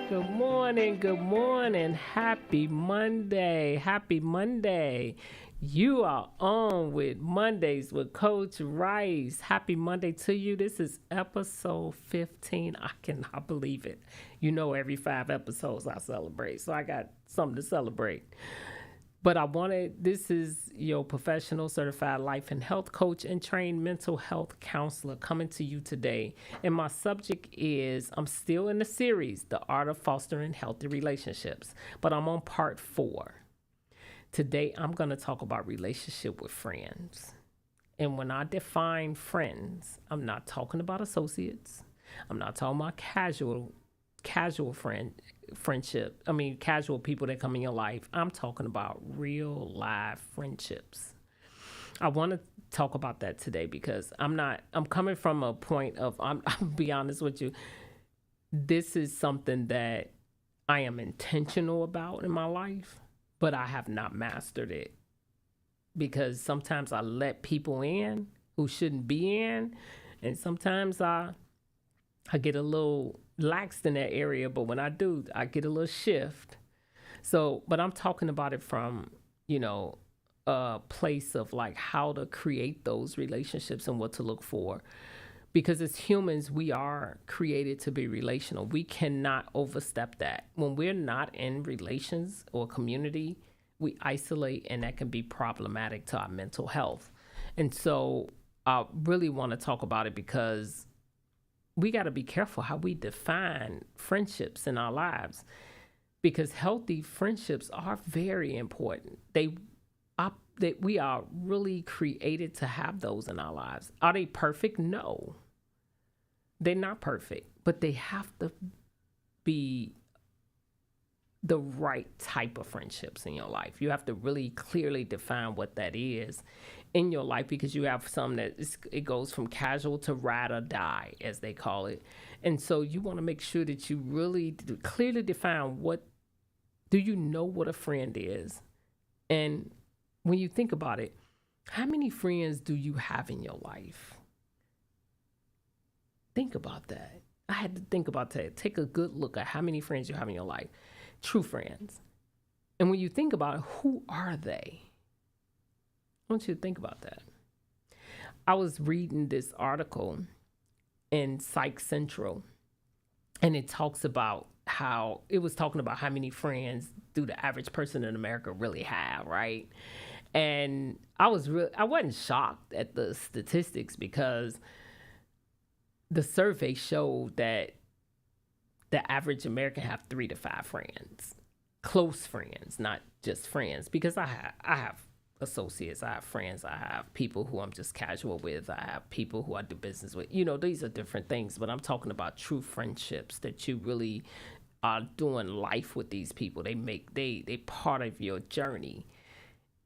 Good morning, good morning. Happy Monday. Happy Monday. You are on with Mondays with Coach Rice. Happy Monday to you. This is episode 15. I cannot believe it. You know, every 5 episodes I celebrate, so I got something to celebrate. But this is your professional certified life and health coach and trained mental health counselor coming to you today. And my subject is I'm still in the series, The Art of Fostering Healthy Relationships, but I'm on part 4. Today, I'm going to talk about relationship with friends. And when I define friends, I'm not talking about associates. I'm not talking about casual friendship. I mean, casual people that come in your life. I'm talking about real live friendships. I want to talk about that today because I'm coming from a point of, I'll be honest with you. This is something that I am intentional about in my life, but I have not mastered it because sometimes I let people in who shouldn't be in. And sometimes I get a little laxed in that area, but when I do, I get a little shift. So, but I'm talking about it from, a place of like how to create those relationships and what to look for. Because as humans, we are created to be relational. We cannot overstep that. When we're not in relations or community, we isolate, and that can be problematic to our mental health. And so I really want to talk about it because we got to be careful how we define friendships in our lives, because healthy friendships are very important. We are really created to have those in our lives. Are they perfect? No, they're not perfect, but they have to be the right type of friendships in your life. You have to really clearly define what that is in your life, because you have some that it goes from casual to ride or die, as they call it. And so you want to make sure that you really clearly define do you know what a friend is? And when you think about it, how many friends do you have in your life? Think about that. I had to think about that. Take a good look at how many friends you have in your life. True friends. And when you think about it, who are they? I want you to think about that. I was reading this article in Psych Central, and it talks about how many friends do the average person in America really have, right? And I wasn't shocked at the statistics, because the survey showed that the average American have 3 to 5 friends, close friends, not just friends. Because I have associates, I have friends, I have people who I'm just casual with, I have people who I do business with. These are different things, but I'm talking about true friendships that you really are doing life with these people. They part of your journey,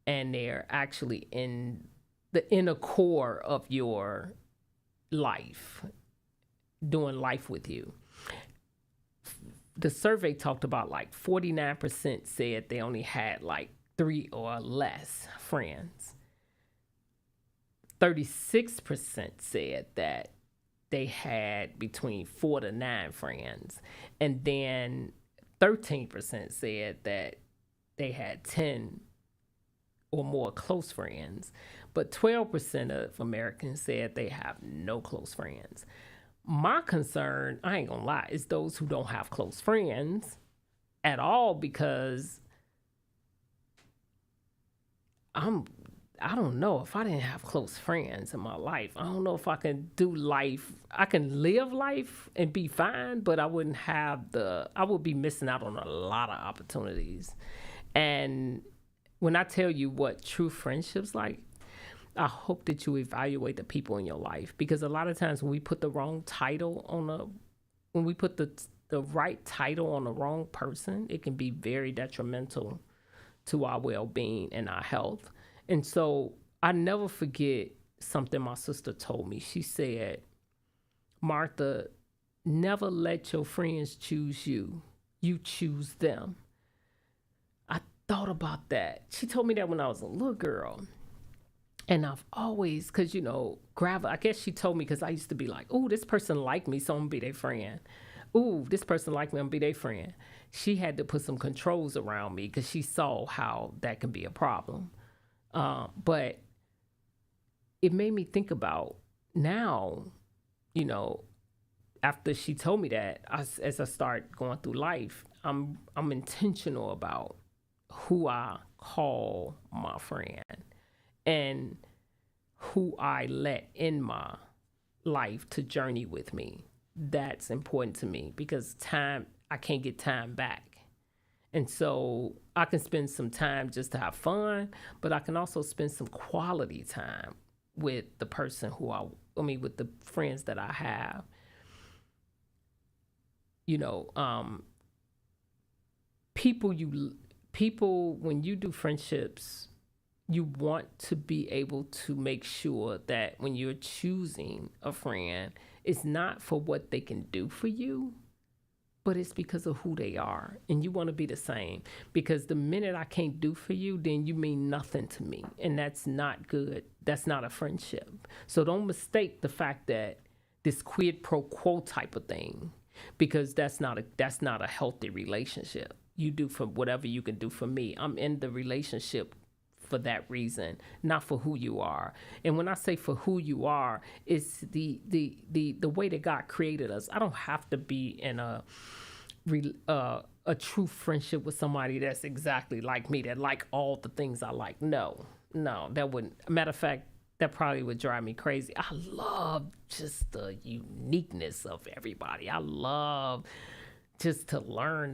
and they're actually in the inner core of your life, doing life with you. The survey talked about like 49% said they only had like 3 or less friends. 36% said that they had between 4 to 9 friends. And then 13% said that they had 10 or more close friends. But 12% of Americans said they have no close friends. My concern, I ain't gonna lie, is those who don't have close friends at all, because I don't know if I didn't have close friends in my life. I don't know if I can do life. I can live life and be fine, but I would be missing out on a lot of opportunities. And when I tell you what true friendships like, I hope that you evaluate the people in your life, because a lot of times when we put the wrong title when we put the right title on the wrong person, it can be very detrimental to our well-being and our health. And so I never forget something my sister told me. She said, Martha, never let your friends choose you. You choose them. I thought about that. She told me that when I was a little girl. And I've always, I guess she told me because I used to be like, oh, this person liked me, so I'm going to be their friend. ooh, this person like me, I'm gonna be their friend. She had to put some controls around me because she saw how that can be a problem. But it made me think about now, you know, after she told me that, as I start going through life, I'm intentional about who I call my friend and who I let in my life to journey with me. That's important to me because time, I can't get time back. And so I can spend some time just to have fun, but I can also spend some quality time with the person I mean, with the friends that I have. You know, people you people when you do friendships, you want to be able to make sure that when you're choosing a friend, it's not for what they can do for you, but it's because of who they are. And you want to be the same. Because the minute I can't do for you, then you mean nothing to me. And that's not good. That's not a friendship. So don't mistake the fact that this quid pro quo type of thing, because that's not a healthy relationship. You do for whatever you can do for me. I'm in the relationship for that reason, not for who you are. And when I say for who you are, it's the way that God created us. I don't have to be in a true friendship with somebody that's exactly like me, that like all the things I like. No, no, that wouldn't. Matter of fact, that probably would drive me crazy. I love just the uniqueness of everybody. I love just to learn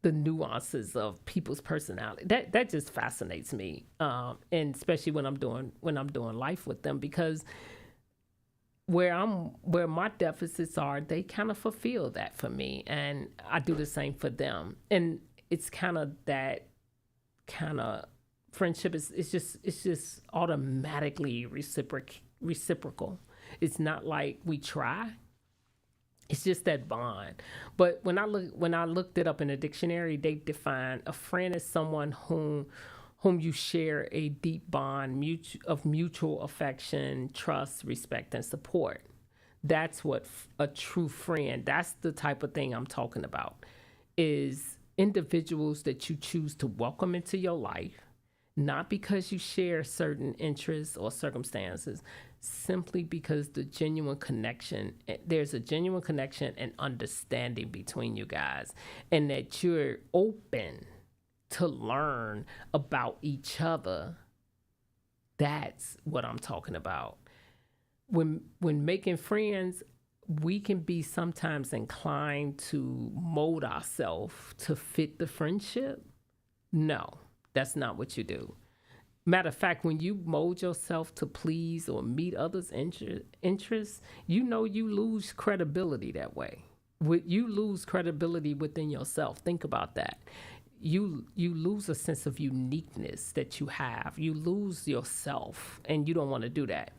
the nuances of people's personality. That just fascinates me, and especially when I'm doing life with them, because where my deficits are, they kind of fulfill that for me, and I do the same for them. And it's kind of that kind of friendship is it's just automatically reciprocal. It's not like we try. It's just that bond. But when I looked it up in the dictionary, they define a friend as someone whom you share a deep bond of mutual affection, trust, respect, and support. That's what a true friend. That's the type of thing I'm talking about. Is individuals that you choose to welcome into your life, not because you share certain interests or circumstances, simply because there's a genuine connection and understanding between you guys, and that you're open to learn about each other. That's what I'm talking about. When making friends, we can be sometimes inclined to mold ourselves to fit the friendship. No, that's not what you do. Matter of fact, when you mold yourself to please or meet others' interests, you lose credibility that way. You lose credibility within yourself. Think about that. You lose a sense of uniqueness that you have. You lose yourself, and you don't want to do that.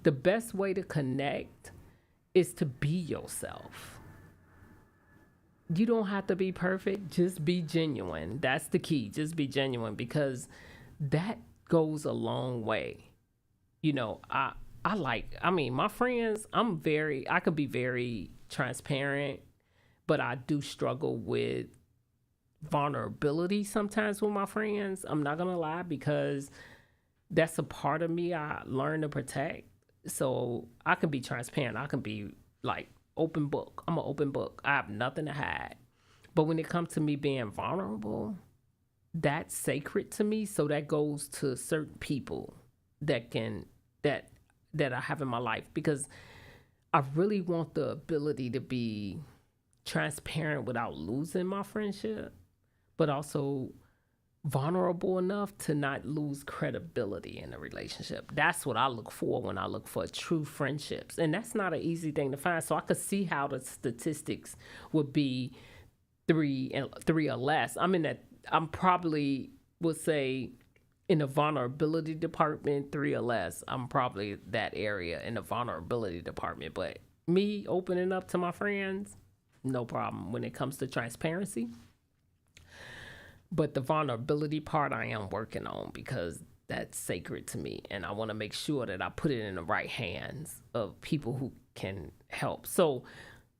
The best way to connect is to be yourself. You don't have to be perfect. Just be genuine. That's the key. Just be genuine, because that goes a long way. I mean, my friends, I could be very transparent, but I do struggle with vulnerability sometimes with my friends. I'm not gonna lie, because that's a part of me I learned to protect. So I can be transparent. I can be like open book. I'm an open book. I have nothing to hide. But when it comes to me being vulnerable, that's sacred to me. So that goes to certain people that I have in my life, because I really want the ability to be transparent without losing my friendship, but also vulnerable enough to not lose credibility in a relationship. That's what I look for when I look for true friendships. And that's not an easy thing to find. So I could see how the statistics would be three or less. I'm probably would say in the vulnerability department, 3 or less. I'm probably that area in the vulnerability department. But me opening up to my friends, no problem when it comes to transparency. But the vulnerability part I am working on, because that's sacred to me. And I want to make sure that I put it in the right hands of people who can help. So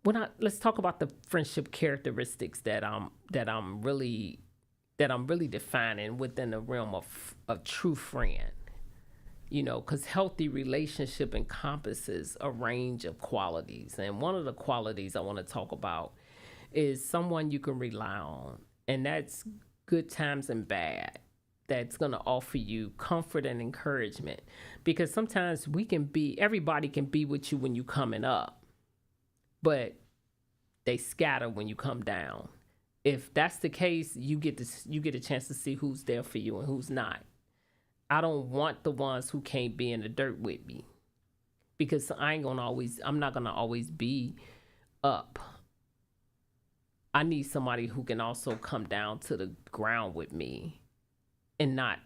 let's talk about the friendship characteristics that I'm really defining within the realm of a true friend. Because healthy relationship encompasses a range of qualities, and one of the qualities I want to talk about is someone you can rely on, and that's good times and bad. That's going to offer you comfort and encouragement, because sometimes everybody can be with you when you coming up, but they scatter when you come down. If that's the case, you get a chance to see who's there for you and who's not. I don't want the ones who can't be in the dirt with me, because I'm not gonna always be up. I need somebody who can also come down to the ground with me and not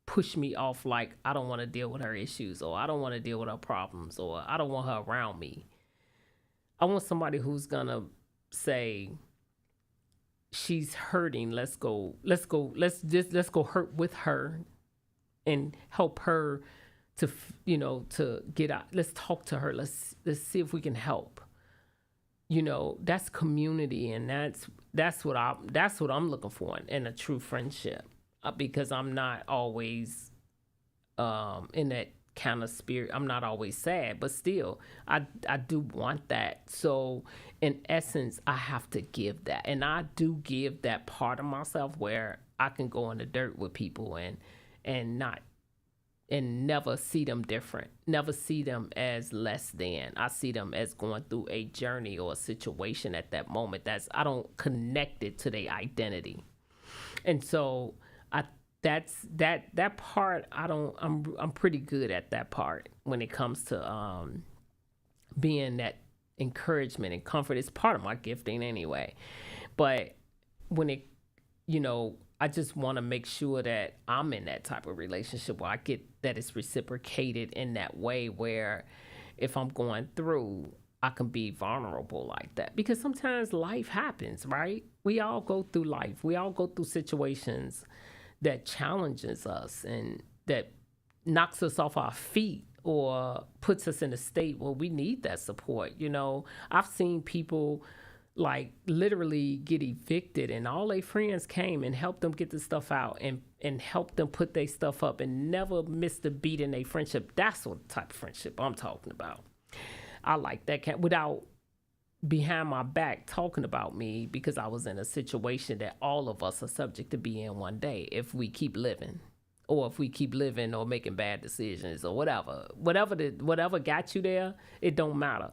push me off, like I don't want to deal with her issues, or I don't want to deal with her problems, or I don't want her around me. I want somebody who's gonna say, she's hurting, let's go hurt with her and help her to get out. Let's talk to her, let's see if we can help. That's community, and that's what I'm looking for in a true friendship, because I'm not always in that kind of spirit. I'm not always sad, but still I do want that. So in essence, I have to give that, and I do give that part of myself where I can go in the dirt with people and not and never see them different, never see them as less than. I see them as going through a journey or a situation at that moment. I don't connect it to their identity. And so that part, I'm pretty good at that part when it comes to being that encouragement and comfort. It's part of my gifting anyway. But when I just want to make sure that I'm in that type of relationship where I get that it's reciprocated in that way, where if I'm going through, I can be vulnerable like that. Because sometimes life happens, right? We all go through life. We all go through situations that challenges us and that knocks us off our feet or puts us in a state where we need that support. I've seen people like literally get evicted, and all their friends came and helped them get the stuff out and helped them put their stuff up and never missed a beat in their friendship. That's what type of friendship I'm talking about. I like that without behind my back talking about me, because I was in a situation that all of us are subject to be in one day if we keep living. Or if we keep living or making bad decisions or whatever got you there, it don't matter.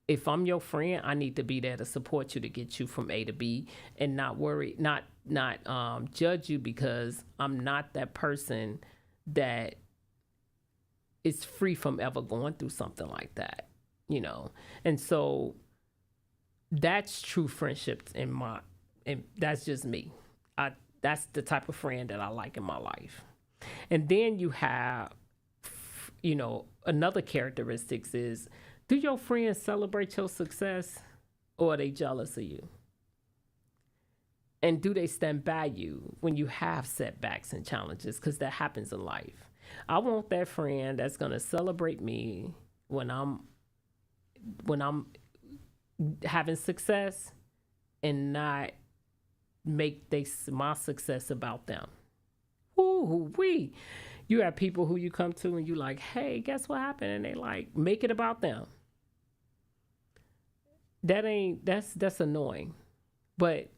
If I'm your friend, I need to be there to support you, to get you from A to B, and not worry, not judge you, because I'm not that person that is free from ever going through something like that, And so that's true friendships and that's just me. That's the type of friend that I like in my life. And then you have, another characteristics is, do your friends celebrate your success, or are they jealous of you? And do they stand by you when you have setbacks and challenges? Because that happens in life. I want that friend that's going to celebrate me when I'm having success, and not make my success about them. Ooh-wee. You have people who you come to and you like, hey, guess what happened? And they like, make it about them. That's annoying. But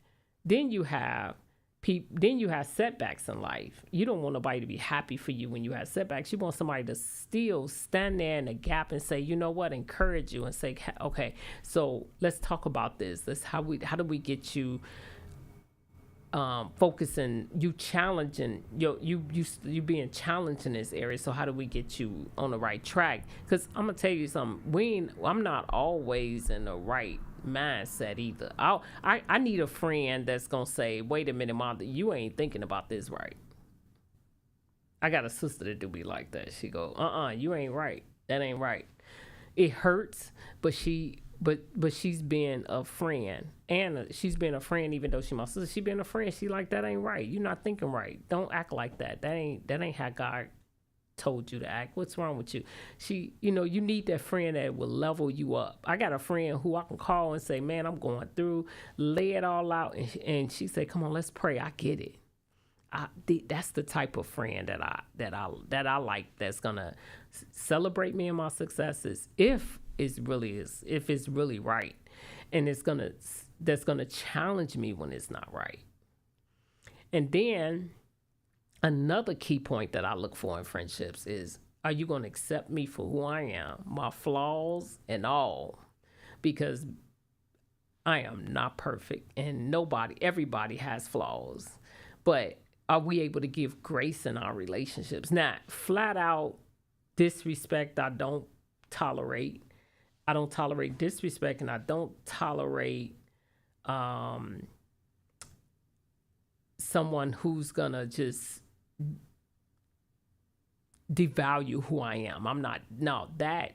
then you have setbacks in life. You don't want nobody to be happy for you when you have setbacks. You want somebody to still stand there in the gap and say, you know what, encourage you and say, okay, so let's talk about this. How do we get you focusing, you challenging, you being challenged in this area. So how do we get you on the right track? Because I'm gonna tell you something. I'm not always in the right mindset either. I need a friend that's gonna say, wait a minute, Mom, you ain't thinking about this right. I got a sister that do be like that. She go, you ain't right. That ain't right. It hurts, but she's been a friend, and she's been a friend even though she my sister. She been a friend. She like, that ain't right. You're not thinking right. Don't act like that. That ain't how God told you to act? What's wrong with you? You need that friend that will level you up. I got a friend who I can call and say, man, I'm going through, lay it all out. And she said, come on, let's pray. I get it. That's the type of friend that I like, that's gonna celebrate me and my successes if it's really right, and that's gonna challenge me when it's not right. And then another key point that I look for in friendships is, are you gonna accept me for who I am, my flaws and all? Because I am not perfect, and everybody has flaws, but are we able to give grace in our relationships? Not flat out disrespect. Tolerate. I don't tolerate disrespect, and I don't tolerate someone who's gonna just devalue who I am. I'm not. No, that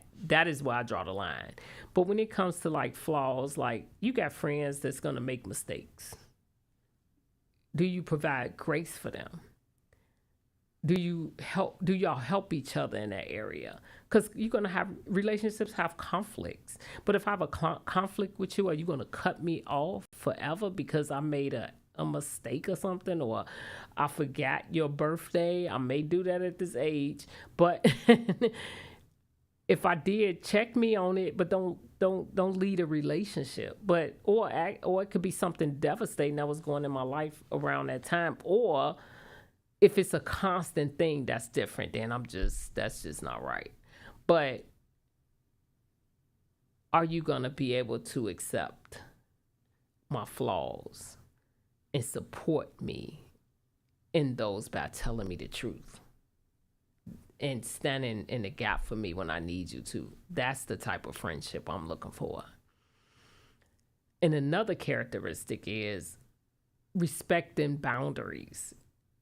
is where I draw the line. But when it comes to like flaws, like you got friends that's gonna make mistakes. Do you provide grace for them? Do y'all help each other in that area? Because you're going to have relationships have conflicts. But if I have a conflict with you, are you going to cut me off forever because I made a mistake or something, or I forgot your birthday? I may do that at this age, but if I did, check me on it, but don't lead a relationship. But or it could be something devastating that was going in my life around that time. Or if it's a constant thing, that's different. Then that's just not right. But are you gonna be able to accept my flaws and support me in those by telling me the truth and standing in the gap for me when I need you to? That's the type of friendship I'm looking for. And another characteristic is respecting boundaries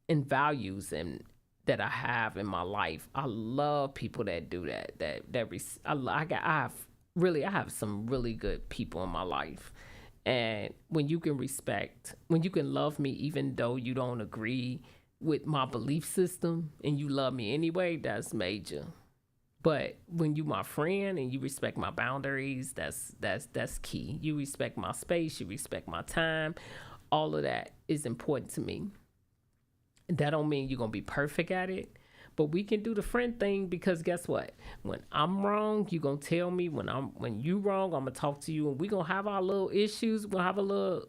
and values and that I have in my life. I love people that do that. I have some really good people in my life. And when you can love me even though you don't agree with my belief system and you love me anyway, that's major. But when you my friend and you respect my boundaries, that's key. You respect my space, you respect my time. All of that is important to me. That don't mean you're gonna be perfect at it, but we can do the friend thing, because guess what? When I'm wrong, you gonna tell me. When you wrong, I'm gonna talk to you, and we gonna have our little issues. We'll have a little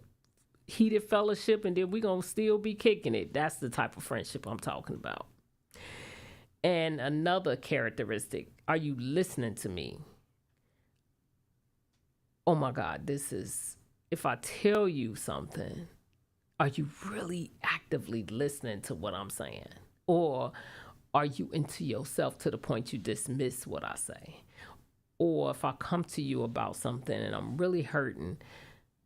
heated fellowship, and then we gonna still be kicking it. That's the type of friendship I'm talking about. And another characteristic: are you listening to me? Oh my God, if I tell you something, are you really actively listening to what I'm saying? Or are you into yourself to the point you dismiss what I say? Or if I come to you about something and I'm really hurting,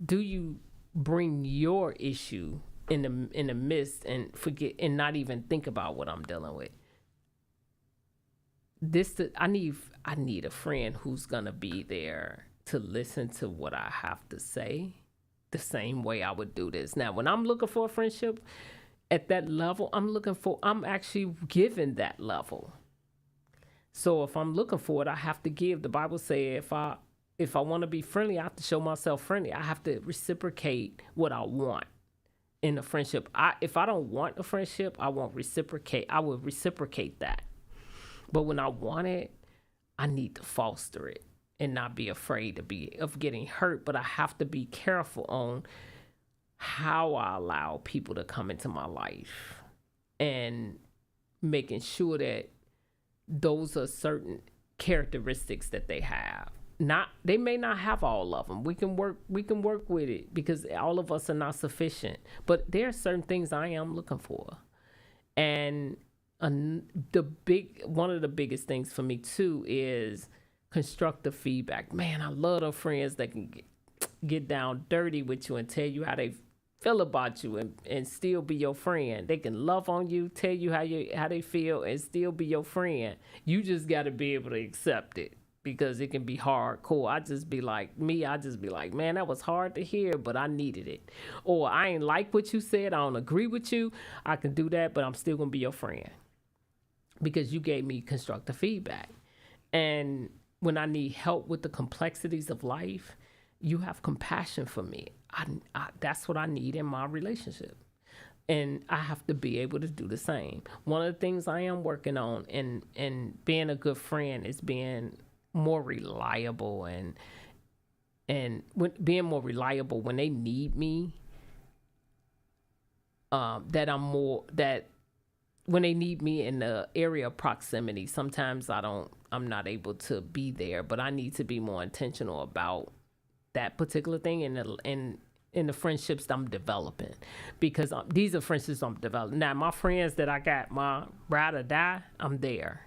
do you bring your issue in the midst and forget and not even think about what I'm dealing with? I need a friend who's gonna be there to listen to what I have to say the same way I would do this. Now, when I'm looking for a friendship at that level, I'm actually giving that level. So if I'm looking for it, I have to give. The Bible says if I want to be friendly, I have to show myself friendly. I have to reciprocate what I want in a friendship. If I don't want a friendship, I won't reciprocate. I will reciprocate that. But when I want it, I need to foster it and not be afraid of getting hurt. But I have to be careful on how I allow people to come into my life and making sure that those are certain characteristics that they have. They may not have all of them. We can work with it, because all of us are not sufficient. But there are certain things I am looking for. And one of the biggest things for me too is constructive feedback. Man, I love those friends that can get down dirty with you and tell you how they feel about you and still be your friend. They can love on you, tell you how they feel, and still be your friend. You just got to be able to accept it, because it can be hardcore. I just be like, man, that was hard to hear, but I needed it. Or I ain't like what you said, I don't agree with you. I can do that, but I'm still gonna be your friend, because you gave me constructive feedback. And when I need help with the complexities of life, you have compassion for me. That's what I need in my relationship. And I have to be able to do the same. One of the things I am working on and being a good friend is being more reliable being more reliable when they need me. That I'm more that when they need me in the area of proximity, sometimes I'm not able to be there, but I need to be more intentional about that particular thing in the friendships that I'm developing, because these are friendships I'm developing. Now, my friends that I got, my ride or die, I'm there.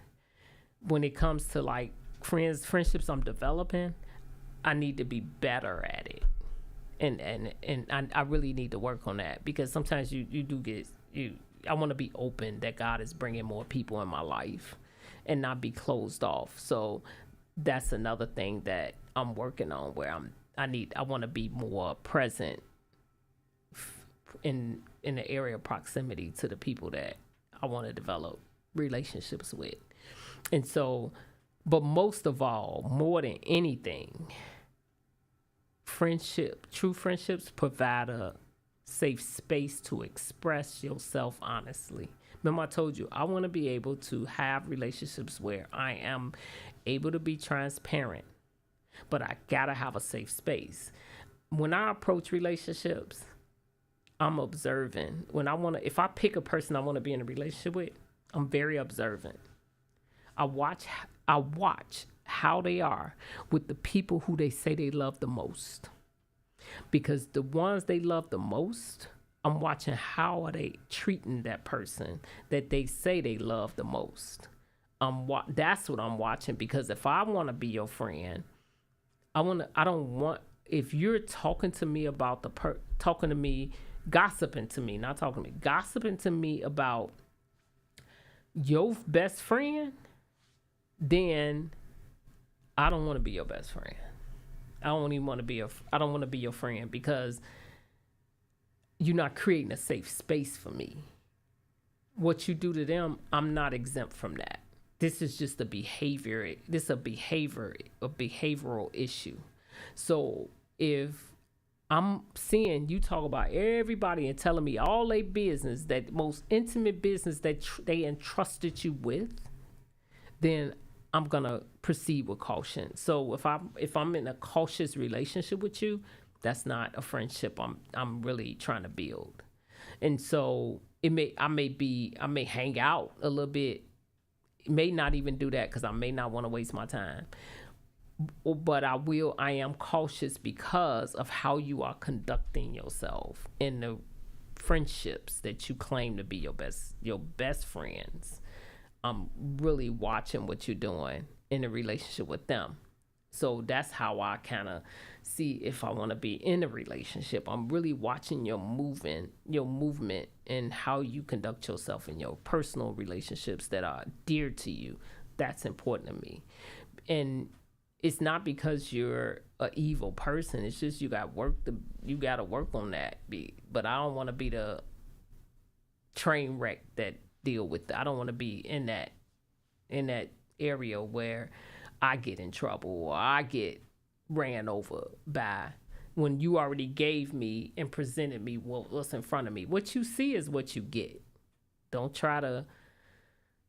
When it comes to like friendships I'm developing, I need to be better at it. And I really need to work on that, because sometimes you do get you. I want to be open that God is bringing more people in my life, and not be closed off. So that's another thing that I'm working on, where I want to be more present in the area of proximity to the people that I want to develop relationships with. And so, but most of all, more than anything, true friendships provide a safe space to express yourself honestly. Remember, I told you I want to be able to have relationships where I am able to be transparent, but I gotta have a safe space. When I approach relationships, I'm observing. If I pick a person I want to be in a relationship with, I'm very observant. I watch how they are with the people who they say they love the most. Because the ones they love the most, I'm watching how are they treating that person that they say they love the most. That's what I'm watching, because if I want to be your friend, I don't want, if you're talking to me about talking to me, gossiping to me, not talking to me, gossiping to me about your best friend, then I don't want to be your best friend. I don't want to be your friend, because you're not creating a safe space for me. What you do to them, I'm not exempt from that. This is just a behavior. This is a behavioral issue. So if I'm seeing you talk about everybody and telling me all their business, that most intimate business that they entrusted you with, then I'm gonna proceed with caution. So if I'm in a cautious relationship with you, that's not a friendship I'm really trying to build. And so I may hang out a little bit, may not even do that because I may not want to waste my time. But I am cautious because of how you are conducting yourself in the friendships that you claim to be your best friends. I'm really watching what you're doing in a relationship with them. So that's how I kind of see if I want to be in a relationship. I'm really watching your movement, and how you conduct yourself in your personal relationships that are dear to you. That's important to me. And it's not because you're an evil person. It's just you got to work on that. But I don't want to be the train wreck that deal with that. I don't want to be in that area where I get in trouble or I get ran over by, when you already gave me and presented me what's in front of me. What you see is what you get. Don't try to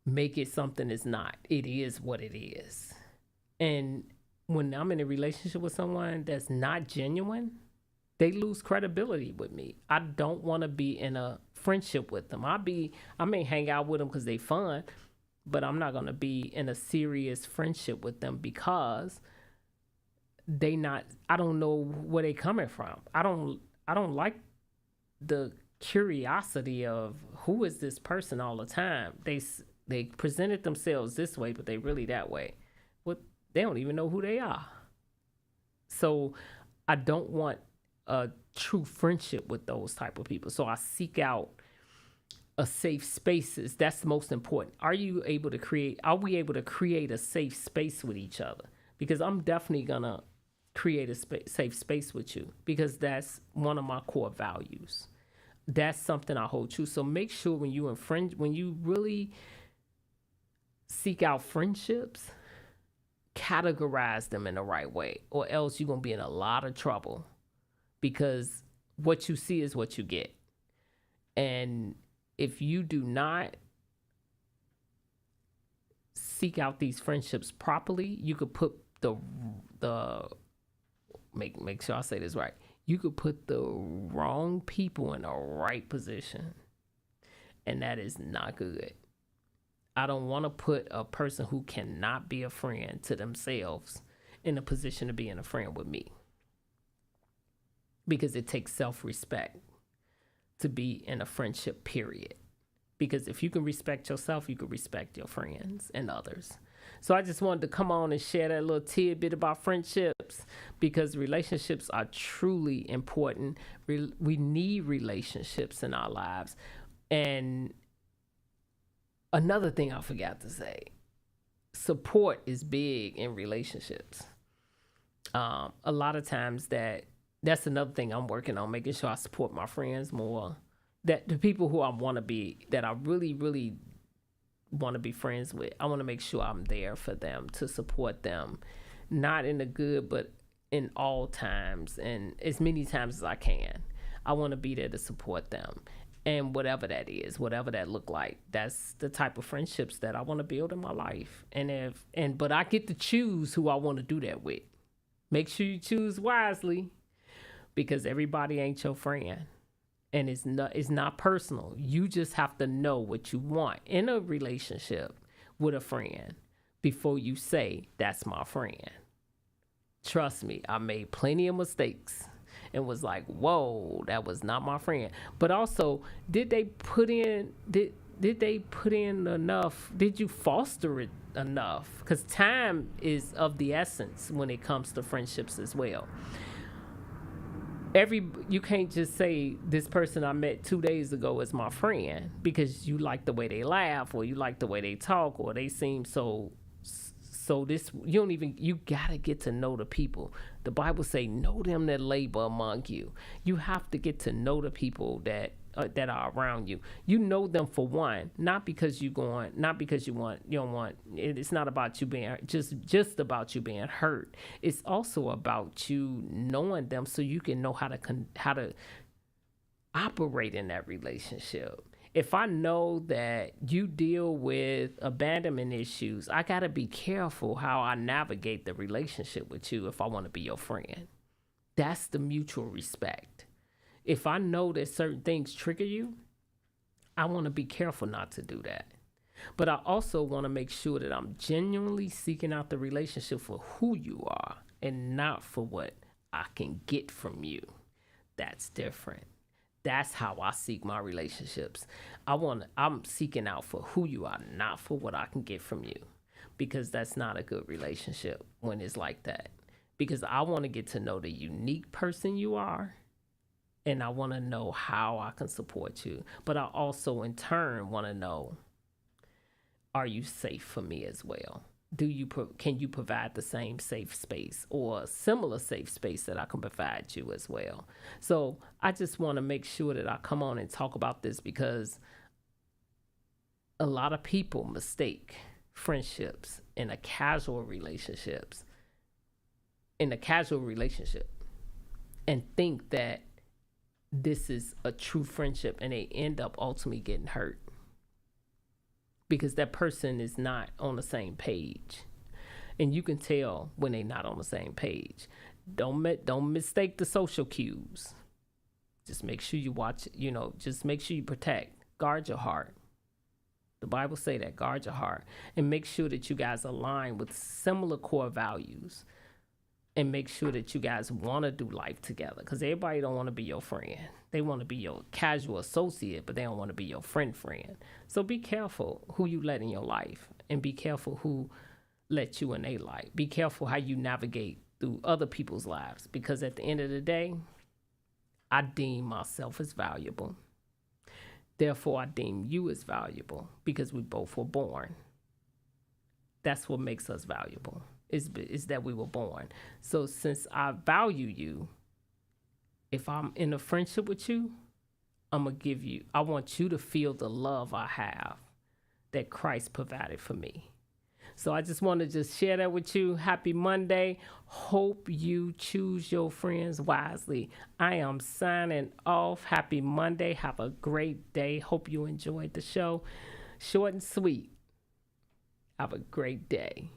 make it something it's not. It is what it is. And when I'm in a relationship with someone that's not genuine, they lose credibility with me. I don't want to be in a friendship with them. I may hang out with them because they fun, but I'm not going to be in a serious friendship with them, because I don't know where they coming from. I don't like the curiosity of who is this person all the time. They presented themselves this way, but they really that way. They don't even know who they are. So I don't want a true friendship with those type of people. So I seek out a safe spaces. That's the most important. Are we able to create a safe space with each other? Because I'm definitely gonna create a safe space with you, because that's one of my core values. That's something I hold true. So make sure when you really seek out friendships, categorize them in the right way, or else you're going to be in a lot of trouble, because what you see is what you get. And if you do not seek out these friendships properly, you could put the make sure I say this right. You could put the wrong people in the right position, and that is not good. I don't want to put a person who cannot be a friend to themselves in a position to being a friend with me, because it takes self-respect to be in a friendship, period. Because if you can respect yourself, you can respect your friends and others. So I just wanted to come on and share that little tidbit about friendships, because relationships are truly important. We need relationships in our lives. And another thing I forgot to say, support is big in relationships. A lot of times that's another thing I'm working on, making sure I support my friends more. That the people who I want to be, that I really, really want to be friends with, I want to make sure I'm there for them, to support them, not in the good, but in all times and as many times as I can. I want to be there to support them. And whatever that is, whatever that look like, that's the type of friendships that I want to build in my life. But I get to choose who I want to do that with. Make sure you choose wisely, because everybody ain't your friend. And it's not personal. You just have to know what you want in a relationship with a friend before you say, that's my friend. Trust me, I made plenty of mistakes and was like, whoa, that was not my friend. But also, did they put in enough? Did you foster it enough? Because time is of the essence when it comes to friendships as well. You can't just say this person I met 2 days ago is my friend because you like the way they laugh, or you like the way they talk, or they seem so this, you gotta get to know the people. The Bible say, know them that labor among you. You have to get to know the people that are around you. You know them for one, not because you don't want. It's not about you being just about you being hurt. It's also about you knowing them so you can know how to operate in that relationship. If I know that you deal with abandonment issues, I got to be careful how I navigate the relationship with you if I want to be your friend. That's the mutual respect. If I know that certain things trigger you, I want to be careful not to do that. But I also want to make sure that I'm genuinely seeking out the relationship for who you are and not for what I can get from you. That's different. That's how I seek my relationships. I'm seeking out for who you are, not for what I can get from you, because that's not a good relationship when it's like that. Because I want to get to know the unique person you are, and I want to know how I can support you. But I also, in turn, want to know, are you safe for me as well? Can you provide the same safe space or a similar safe space that I can provide you as well? So I just want to make sure that I come on and talk about this, because a lot of people mistake friendships in a casual relationship and think that this is a true friendship, and they end up ultimately getting hurt because that person is not on the same page. And you can tell when they're not on the same page. Don't mistake the social cues. Just make sure you watch, just make sure you protect. Guard your heart. The Bible say that, guard your heart. And make sure that you guys align with similar core values. And make sure that you guys want to do life together, because everybody don't want to be your friend. They want to be your casual associate, but they don't want to be your friend. So be careful who you let in your life, and be careful who let you in their life. Be careful how you navigate through other people's lives, because at the end of the day, I deem myself as valuable. Therefore, I deem you as valuable, because we both were born. That's what makes us valuable. Is that we were born. So since I value you, if I'm in a friendship with you, I want you to feel the love I have that Christ provided for me. So I just want to just share that with you. Happy Monday. Hope you choose your friends wisely. I am signing off. Happy Monday. Have a great day. Hope you enjoyed the show. Short and sweet. Have a great day.